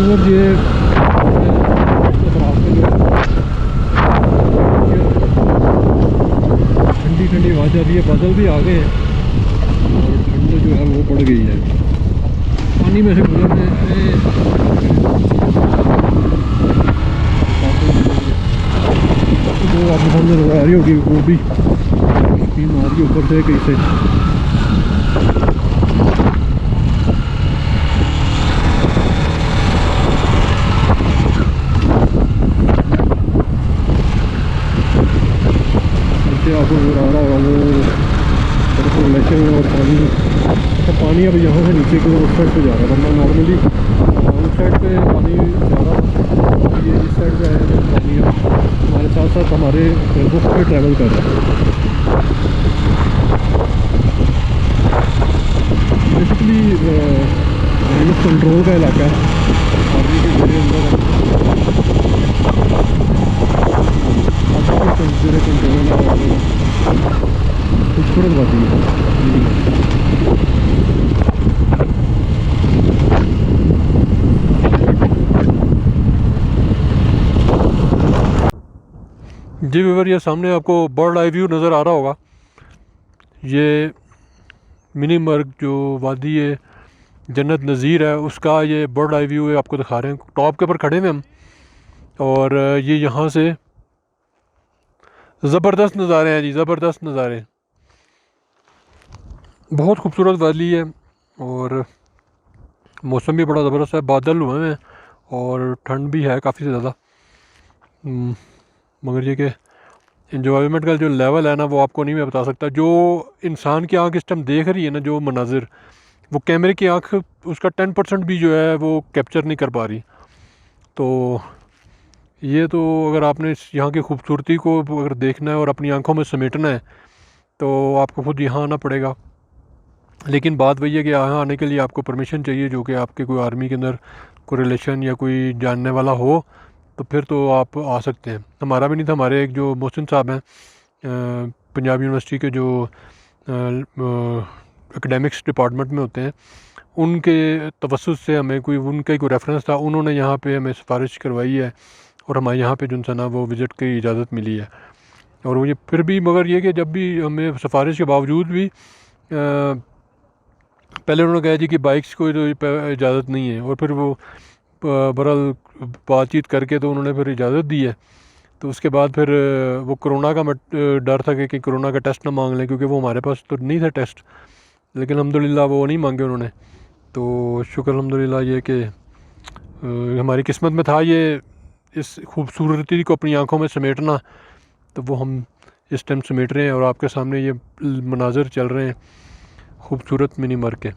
और ये ठंडी ठंडी हवा चल रही है, बादल भी आ गए हैं और ठंड जो है वो बढ़ गई है। पानी में से गुजरने जो आपको सामने नजर आ रही होगी वो भी स्कीम आ रही है ऊपर से कैसे। आपको नजर आ रहा होगा वो लेकिन और पानी, तो पानी अब यहाँ से नीचे की उस साइड पे जा रहा है, वरना नॉर्मली उस साइड पे पानी जा रहा है। ये इस साइड पे है पानी हमारे साथ साथ हमारे रुख पे ट्रैवल कर रहा है। बेसिकली कंट्रोल का इलाका है, आर्मी के मेरे अंदर खूबसूरत वादी है। जी व्यूअर, ये सामने आपको बर्ड आई व्यू नज़र आ रहा होगा। ये मिनी मर्ग जो वादी है जन्नत नज़ीर है उसका ये बर्ड आई व्यू है, आपको दिखा रहे हैं। टॉप के ऊपर खड़े हुए हम और ये यहाँ से ज़बरदस्त नज़ारे हैं जी, ज़बरदस्त नज़ारे। बहुत खूबसूरत वादी है और मौसम भी बड़ा ज़बरदस्त है, बादल हुए हैं और ठंड भी है काफ़ी ज़्यादा। मगर ये कि एंजॉयमेंट का जो लेवल है ना वो आपको नहीं मैं बता सकता। जो इंसान की आंख इस टाइम देख रही है ना, जो मनाजिर, वो कैमरे की आंख उसका 10% भी जो है वो कैप्चर नहीं कर पा रही। तो ये तो अगर आपने यहाँ की खूबसूरती को अगर देखना है और अपनी आंखों में समेटना है तो आपको खुद यहाँ आना पड़ेगा। लेकिन बात वही है कि यहाँ आने के लिए आपको परमिशन चाहिए, जो कि आपके कोई आर्मी के अंदर कोई रिलेशन या कोई जानने वाला हो तो फिर तो आप आ सकते हैं। हमारा भी नहीं था, हमारे एक जो मोहसिन साहब हैं पंजाब यूनिवर्सिटी के जो एकेडमिक्स डिपार्टमेंट में होते हैं, उनके तवस्सुस से हमें उनका कोई रेफरेंस था, उन्होंने यहाँ पे हमें सिफारिश करवाई है और हमारे यहाँ पे जो है ना वो विज़िट की इजाज़त मिली है। और वो ये फिर भी मगर ये कि जब भी हमें सिफारिश के बावजूद भी पहले उन्होंने कहा जी कि बाइक्स को तो इजाज़त नहीं है, और फिर वो बहरहाल बातचीत करके तो उन्होंने फिर इजाज़त दी है। तो उसके बाद फिर वो कोरोना का डर था कि कोरोना का टेस्ट ना मांग लें, क्योंकि वो हमारे पास तो नहीं था टेस्ट, लेकिन अल्हम्दुलिल्लाह वो नहीं मांगे उन्होंने। तो शुक्र अल्हम्दुलिल्लाह ये कि हमारी किस्मत में था ये इस खूबसूरती को अपनी आंखों में समेटना, तो वो हम इस टाइम समेट रहे हैं और आपके सामने ये मनाज़र चल रहे हैं खूबसूरत मिनी मर्ग के।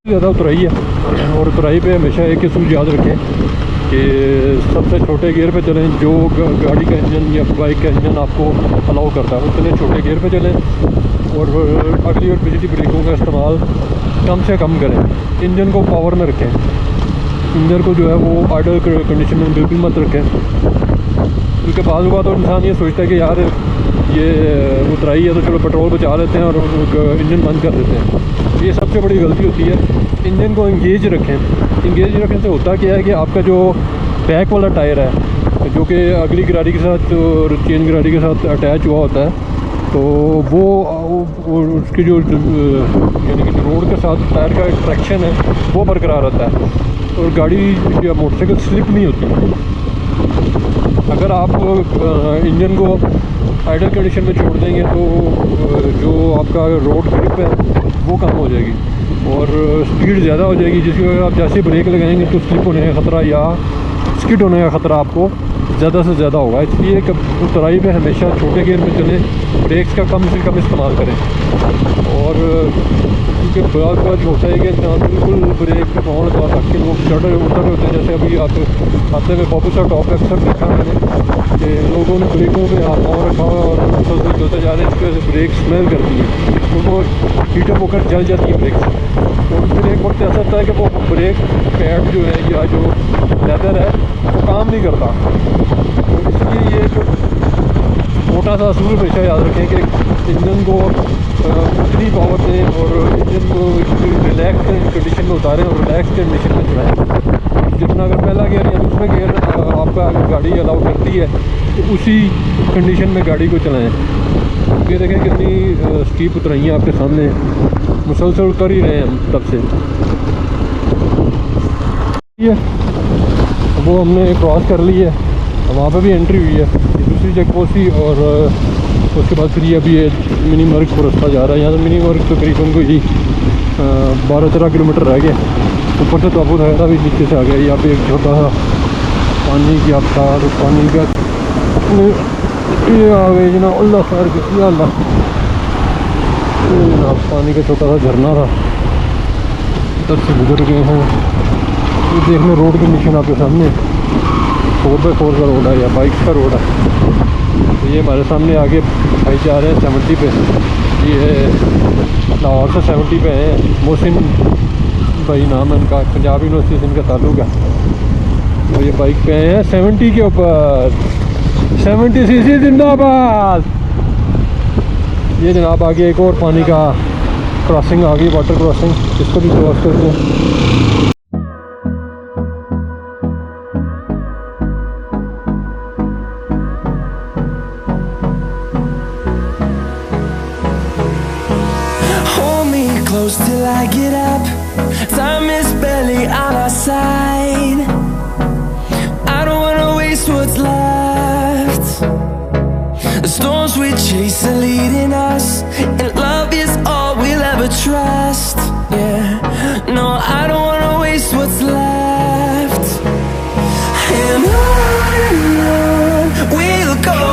ज़्यादा उतराई है और उतराई पे हमेशा एक चीज़ याद रखें कि सबसे छोटे गियर पे चलें। जो गाड़ी का इंजन या बाइक का इंजन आपको अलाउ करता है उतने छोटे गियर पे चलें और अगली और पिछली ब्रेकों का इस्तेमाल कम से कम करें। इंजन को पावर में रखें, इंजन को जो है वो आइडल कंडीशन में बिल्कुल मत रखें, क्योंकि बाज़ बात तो इंसान ये सोचता है कि यार ये उतराई है तो चलो पेट्रोल बचा लेते हैं और इंजन बंद कर देते हैं। ये सबसे बड़ी गलती होती है। इंजन को इंगेज रखें। इंगेज रखने से होता क्या है कि आपका जो बैक वाला टायर है जो कि अगली गाड़ी के साथ और चेन गाड़ी के साथ अटैच हुआ होता है, तो वो उसकी जो यानी कि रोड के साथ टायर का ट्रैक्शन है वो बरकरार रहता है और गाड़ी या मोटरसाइकिल स्लिप नहीं होती। अगर आप इंजन को आइडल कंडीशन में छोड़ देंगे तो जो आपका रोड ग्रिप है वो कम हो जाएगी और स्पीड ज़्यादा हो जाएगी, जिसकी वजह से आप जैसे ब्रेक लगाएंगे तो स्लिप होने का ख़तरा या स्किड होने का ख़तरा आपको ज़्यादा से ज़्यादा होगा। इसलिए उतराई पे हमेशा छोटे गियर में चलें, ब्रेक्स का कम से कम इस्तेमाल करें। और क्योंकि बड़ा बात होता है कि बिल्कुल ब्रेक पे पाँव लगा रख के लोग चढ़ उतर होते हैं, जैसे अभी आप आते हुए पॉपू सा टॉप अक्सर देखा मैंने कि लोगों ने ब्रेकों पे हाथ पाँव रखा हुआ और मुसलसल चलते जा रहे हैं, इसकी वजह से ब्रेक स्मेल करती है, उनको हीटअप होकर जल जाती है ब्रेक। तो फिर एक वक्त ऐसा होता है कि वो ब्रेक पैड जो है या जो लेदर है वो काम नहीं करता। तो इसलिए ये जो छोटा सा असूल हमेशा याद रखें कि इंजन को उतनी पावर दें और इंजन को रिलैक्स कंडीशन में उतारें और रिलैक्स कंडीशन में चलाएँ। जितना अगर पहला गियर या दूसरा गियर आपका गाड़ी अलाउ करती है तो उसी कंडीशन में गाड़ी को चलाएँ। ये देखें कितनी स्टीप उतराई है आपके सामने, मुसलसल उतर ही रहे हैं हम तब से। ये वो हमने क्रॉस कर ली है, वहाँ पे भी एंट्री हुई है, दूसरी चेक पोस्ट थी और उसके बाद फिर ये अभी ये मिनी मर्ग को रास्ता जा रहा है। यहाँ से मिनी मर्ग तकरीबन कोई 12-13 किलोमीटर रह गया। ऊपर से ताबूत वगैरह भी नीचे से आ गया। यहाँ पे एक छोटा सा पानी की आप था तो पानी का ये आ गए जनाब, अल्लाह खैर के अल्लाह, जनाब पानी का छोटा सा झरना था, तब से गुजर गए हैं। ये देख लो रोड कंडीशन आपके सामने 4x4 का रोड है या बाइक का रोड है। तो ये हमारे सामने आगे भाई जा रहे हैं 70 पे, ये लाहौर से 70 पे है। मोहसिन भाई नाम है उनका, पंजाब यूनिवर्सिटी से इनका ताल्लुक है। तो ये बाइक पे आए हैं 70 के ऊपर, 70 सीसी जिंदाबाद। ये जनाब आगे एक और पानी का क्रॉसिंग आ गई, वाटर क्रॉसिंग, इसको भी क्रॉस करते हैं। Close till I get up, time is barely on our side. I don't wanna waste what's left. The storms we chase are leading us, and love is all we'll ever trust. Yeah, no, I don't wanna waste what's left. And on we'll go,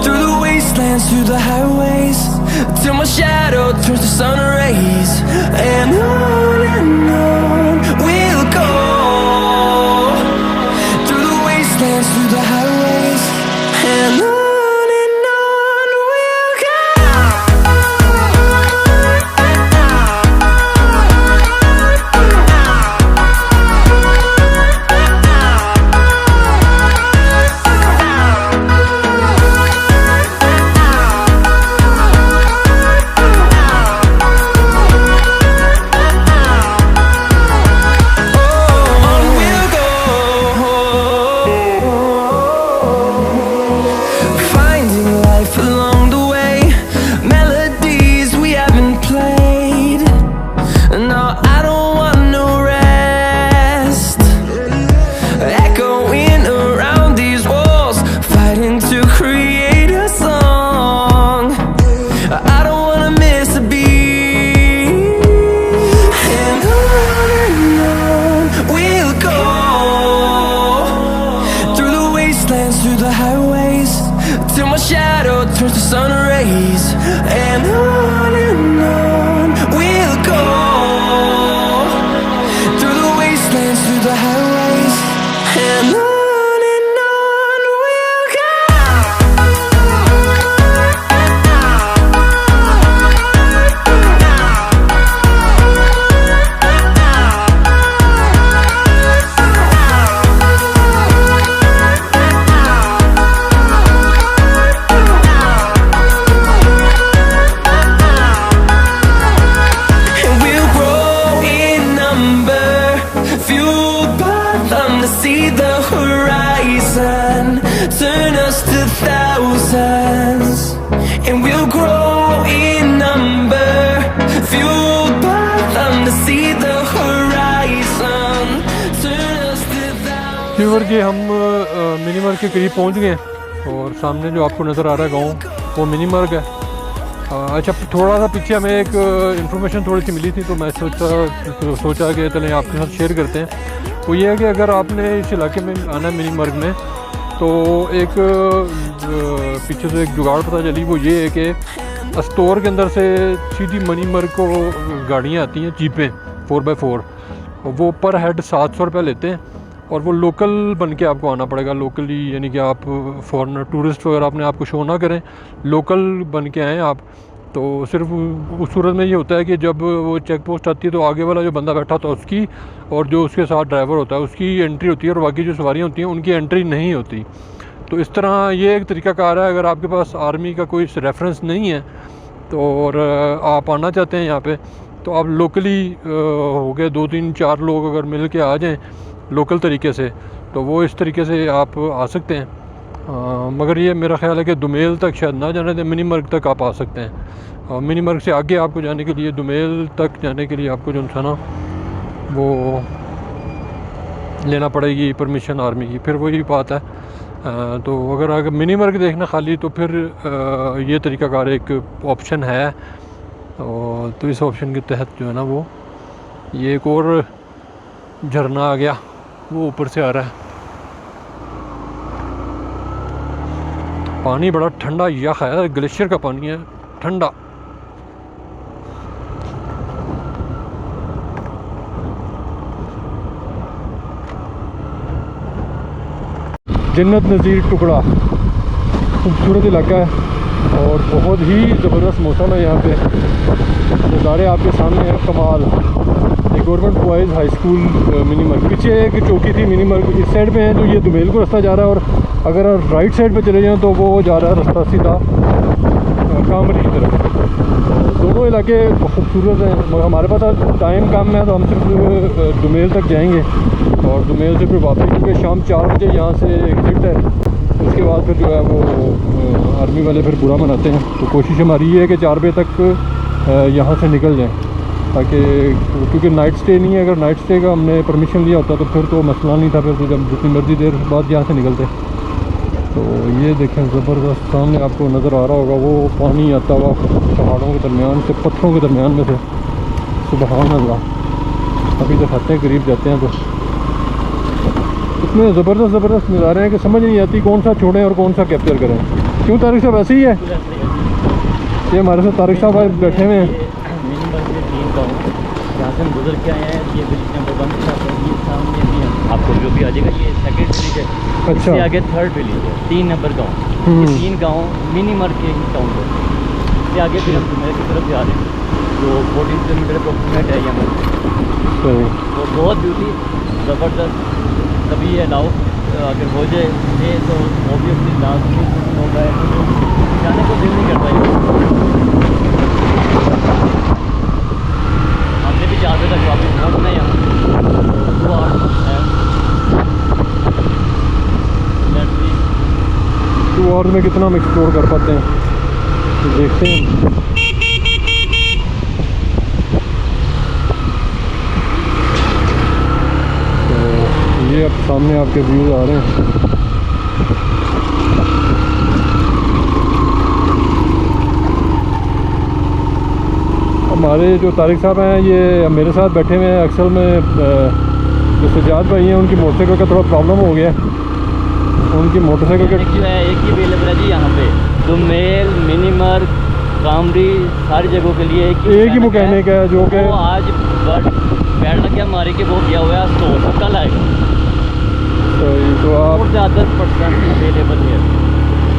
through the wastelands, through the highways, till my shadow turns to sun rays. And on we'll go, through the wastelands, through the highways. And on we'll go. Through the highways, till my shadow turns to sun rays. And on we'll go, through the wastelands, through the highways. And on we'll go. See the horizon, turn us to thousands, and we'll grow in number, fueled by them to see the horizon, turn us to thousands। River के हम mini मर्ग के करीब पहुंच गए। और सामने जो आपको नज़र आ रहा है गाँव वो मिनी मर्ग है। अच्छा, थोड़ा सा पीछे हमें एक इन्फॉर्मेशन थोड़ी सी मिली थी, तो मैं सोचा कि चलें आपके साथ शेयर करते हैं। वो ये है कि अगर आपने इस इलाके में आना है मिनी मर्ग में, तो एक पीछे से एक जुगाड़ पता चली, वो ये है कि स्टोर के अंदर से सीधी मनी मर्ग को गाड़ियाँ आती हैं, जीपें 4x4, वो पर हेड 700 रुपये लेते हैं और वो लोकल बन के आपको आना पड़ेगा। लोकली यानी कि आप फॉरेनर टूरिस्ट वगैरह अपने आप को शो ना करें, लोकल बन के आएँ आप। तो सिर्फ उस सूरत में ये होता है कि जब वो चेक पोस्ट आती है तो आगे वाला जो बंदा बैठा होता है उसकी और जो उसके साथ ड्राइवर होता है उसकी एंट्री होती है और बाकी जो सवारियाँ होती हैं उनकी एंट्री नहीं होती। तो इस तरह ये एक तरीक़ाकार है। अगर आपके पास आर्मी का कोई रेफरेंस नहीं है तो और आप आना चाहते हैं यहाँ पे, तो आप लोकली हो गए 2-3-4 लोग अगर मिल के आ जाएँ लोकल तरीके से, तो वो इस तरीके से आप आ सकते हैं। मगर ये मेरा ख्याल है कि दुमेल तक शायद ना जाने दें, मिनी मर्ग तक आप आ सकते हैं। और मिनी मर्ग से आगे आपको जाने के लिए, दुमेल तक जाने के लिए आपको जो था ना वो लेना पड़ेगी परमिशन आर्मी की, फिर वही बात है। तो अगर मिनी मर्ग देखना खाली, तो फिर ये तरीक़ाकार एक ऑप्शन है। और तो इस ऑप्शन के तहत जो है ना वो ये एक और झरना आ गया, वो ऊपर से आ रहा है। पानी बड़ा ठंडा यख है, ग्लेशियर का पानी है ठंडा। जन्नत नज़ीर टुकड़ा खूबसूरत इलाका है और बहुत ही ज़बरदस्त मौसम है यहाँ पे। नज़ारे आपके सामने हैं कमाल। ये government boys high school Mini Marg, पीछे एक चौकी थी मिनी मर्ग इस साइड पे है, तो ये दुमेल को रास्ता जा रहा है। और अगर राइट साइड पे चले जाएँ तो वो जा रहा है रास्ता सीधा कामरी की तरफ। दोनों इलाके खूबसूरत हैं, मगर हमारे पास टाइम कम है तो हम सिर्फ दुमेल तक जाएंगे और दुमेल से फिर वापस, क्योंकि शाम 4 बजे यहाँ से एग्ज़िट है। उसके बाद फिर जो है वो आर्मी वाले फिर बुरा मनाते हैं। तो कोशिश हमारी ये है कि 4 बजे तक यहाँ से निकल जाएँ, ताकि क्योंकि नाइट स्टे नहीं है। अगर नाइट स्टे का हमने परमिशन लिया होता तो फिर तो मसला नहीं था, फिर तो जब जितनी मर्ज़ी देर बाद यहाँ से निकलते। तो ये देखें ज़बरदस्त सामने आपको नज़र आ रहा होगा वो पानी आता हुआ पहाड़ों के दरमियान से, पत्थरों के दरमियान में से। सुबहान अल्लाह। अभी दिखाते हैं, करीब जाते हैं तो इतने ज़बरदस्त नज़ारे हैं कि समझ नहीं आती कौन सा छोड़ें और कौन सा कैप्चर करें। क्यों तारिक साहब ऐसे ही है? ये हमारे साथ तारिक साहब बैठे हुए हैं। यहाँ से हम गुजर के आए हैं। ये विलेज नंबर 1 ये सामने भी हम आपको जो भी आ जाएगा, ये सेकंड विलेज है। अच्छा, इससे आगे 3rd विलेज है, 3 नंबर गाँव। ये 3 गाँव मिनी मर्ग के ही टाउन है। इससे आगे फिर हम दुमेल की तरफ जा रहे हैं जो 14 किलोमीटर अप्रोक्सीमेट है यहाँ पर। तो बहुत ब्यूटी ज़बरदस्त। कभी ये अलाउ अगर हो जाए तो ऑब्वियसली लास्ट होगा, जाने को दिल नहीं करता है। हमने भी ज़्यादा तक वापस पहुँचना है यहाँ। तो और में कितना हम एक्सप्लोर कर पाते हैं तो देखते हैं। तो ये अब सामने आपके व्यूज़ आ रहे हैं। हमारे जो तारिक साहब हैं ये मेरे साथ बैठे हुए हैं। अक्सर में जो सजाद भाई हैं उनकी मोटरसाइकिल का थोड़ा प्रॉब्लम हो गया। उनकी मोटरसाइकिल का जो है एक ही अवेलेबल है जी यहाँ पे। दुमेल, मिनी मर्ग, कामरी, सारी जगहों के लिए एक ही मैकेनिक है जो कि आज बैठ लग गया मारी के वो किया हुआ है स्टोर, कल आएगा। तो आप 10% अवेलेबल है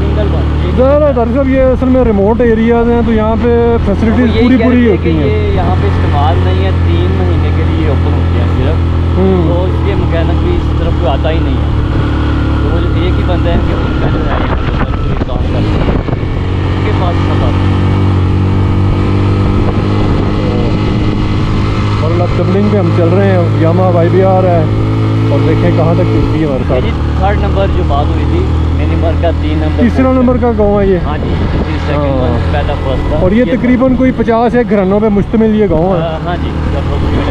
सिंगल वन। ज़रा तारिक साहब ये असल में रिमोट एरियाज़ हैं तो यहाँ पे फैसिलिटीज़ पूरी होती हैं। ये यहाँ पे इस्तेमाल नहीं है, 3 महीने के लिए ओपन होती है सिर्फ। तो इसके मैकेनिक भी इस तरफ कोई आता ही नहीं है। तो वो एक ही बंदा है कि मैकेनिक है यहाँ पर कोई काम करता है, उनके पास सब आता है। और अब डबलिंग पे हम चल रहे हैं, यामा भाई भी आ रहा है और देखें कहाँ तक चलती है हमारे साथ। 3rd नंबर जो बात हुई थी मिनी मर्ग का 3 नंबर, तीसरा नंबर का गाँव है ये। हाँ जी, पहला फर्स्ट था। और ये तकरीबन कोई 50 एक घरानों पे मुश्तमिल ये गाँव है। हाँ जी।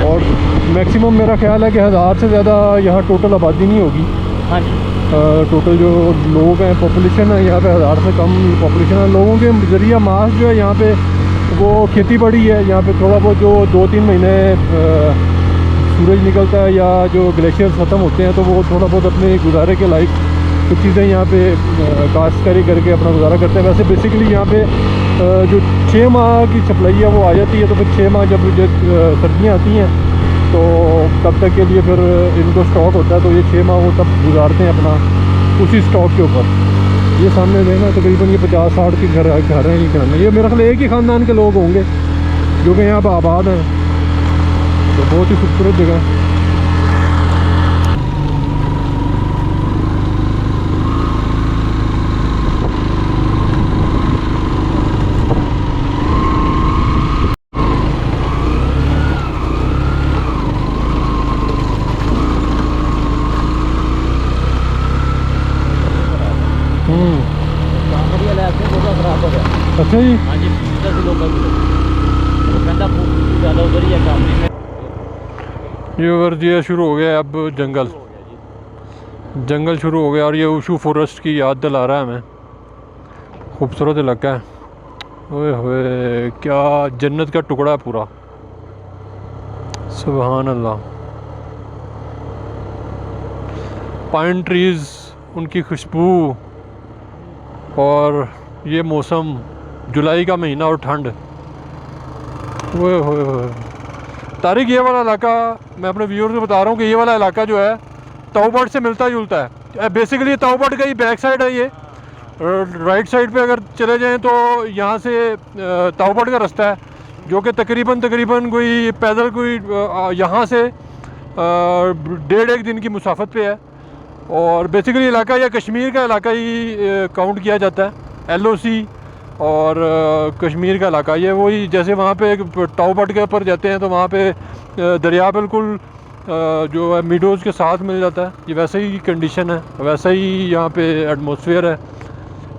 और मैक्सिमम मेरा ख्याल है कि 1000 से ज़्यादा यहाँ टोटल आबादी नहीं होगी। हाँ जी। टोटल जो लोग हैं, पॉपुलेशन है यहाँ पे 1000 से कम पॉपुलेशन है। लोगों के ज़रिया मास जो है यहाँ पे वो खेती बाड़ी है। यहाँ पे थोड़ा बहुत जो 2-3 महीने सूरज निकलता है या जो ग्लेशियर्स ख़त्म होते हैं तो वो थोड़ा बहुत अपने गुजारे के लायक कुछ चीज़ें यहाँ पे काश्तकारी करके अपना गुजारा करते हैं। वैसे बेसिकली यहाँ पे जो 6 माह की सप्लाई है वो आ जाती है, तो फिर 6 माह जब सर्दियाँ आती हैं तो तब तक के लिए फिर इनको स्टॉक होता है, तो ये 6 माह वो तब गुजारते हैं अपना उसी स्टॉक के ऊपर। ये सामने देखना तकरीबन ये 50-60 के घर हैं ये घर में। ये मेरा ख्याल एक ही ख़ानदान के लोग होंगे जो कि यहाँ पर आबाद हैं। तो बहुत ही खूबसूरत जगह है। अच्छा जी, हाँ जी, लोकल कहता ज़्यादा उधर ही है काम नहीं में। ये वर्जिया शुरू हो गया है। अब जंगल शुरू हो गया और ये ऊशू फॉरेस्ट की याद दिला रहा है हमें। खूबसूरत इलाका है। ओए होए, क्या जन्नत का टुकड़ा है पूरा। सुभान अल्लाह। पाइन ट्रीज़, उनकी खुशबू, और ये मौसम जुलाई का महीना और ठंड। ओए होए होए। तारिक, ये वाला इलाका मैं अपने व्यूअर्स को बता रहा हूँ कि ये वाला इलाका जो है ताऊबट से मिलता जुलता है। बेसिकली ताऊबट का ही बैक साइड है। ये राइट साइड पे अगर चले जाएं तो यहाँ से ताऊबट का रास्ता है, जो कि तकरीबन कोई पैदल कोई यहाँ से 1.5 दिन की मुसाफत पे है। और बेसिकली इलाका या कश्मीर का इलाका ही काउंट किया जाता है। LOC और कश्मीर का इलाका ये वही, जैसे वहाँ पे ताऊबट के ऊपर जाते हैं तो वहाँ पे दरिया बिल्कुल जो है मीडोज़ के साथ मिल जाता है। ये वैसे ही कंडीशन है, वैसा ही यहाँ पे एटमॉस्फेयर है।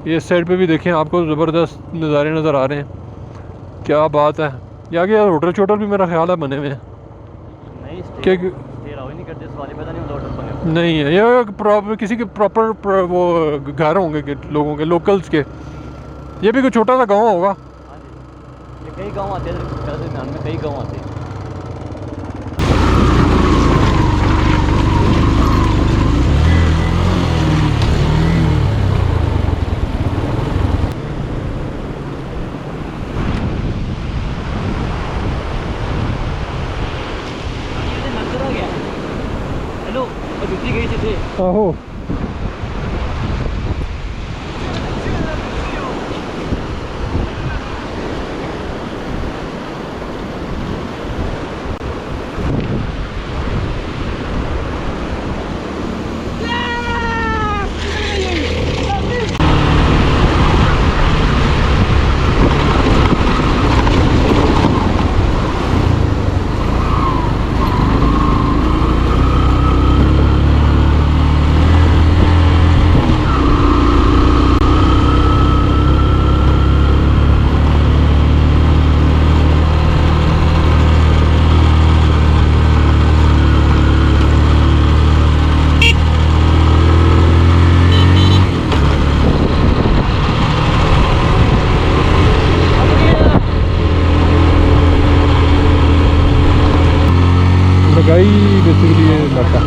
ये साइड पे भी देखें, आपको ज़बरदस्त नज़ारे नज़र आ रहे हैं। क्या बात है। ये आगे होटल छोटल भी मेरा ख्याल है बने हुए हैं। नहीं है ये प्रॉपर किसी के प्रॉपर वो घर होंगे कि लोगों के लोकल्स के। ये भी कोई छोटा सा गांव होगा। ये कई गांव आते हैं में, कई गांव आते हैं। हेलो, दूसरी गई थे। आहो, लगाई बेसिकली ये इलाका।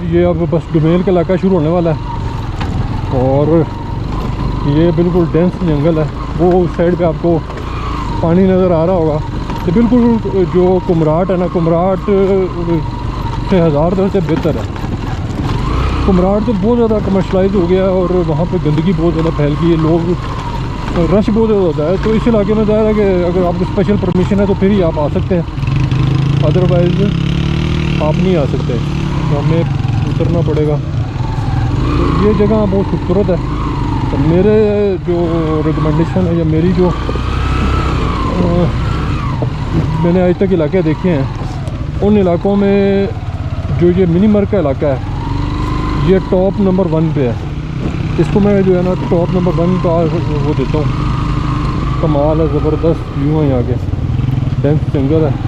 ये अब बस डुमेल का इलाका शुरू होने वाला है और ये बिल्कुल डेंस जंगल है। वो उस साइड पे आपको पानी नज़र आ रहा होगा। तो बिल्कुल जो कुमराट है ना, कुमराट से 1000 दर से बेहतर है। कुमराट तो बहुत ज़्यादा कमर्शलाइज हो गया और वहाँ पे गंदगी बहुत ज़्यादा फैल गई है, लोग रश बहुत ज़्यादा होता है। तो इस इलाके में ज़ाहिर है कि अगर आपको स्पेशल परमिशन है तो फिर ही आप आ सकते हैं, अदरवाइज़ आप नहीं आ सकते, तो हमें उतरना पड़ेगा। तो ये जगह बहुत खूबसूरत है। मेरे जो रिकमेंडेशन है या मेरी जो मैंने आज तक इलाके देखे हैं, उन इलाकों में जो ये मिनी मर्ग का इलाका है ये टॉप नंबर 1 पे है। इसको मैं जो है ना टॉप नंबर 1 का वो देता हूँ। कमाल है, ज़बरदस्त व्यू है यहाँ के, डेंस जंगल है।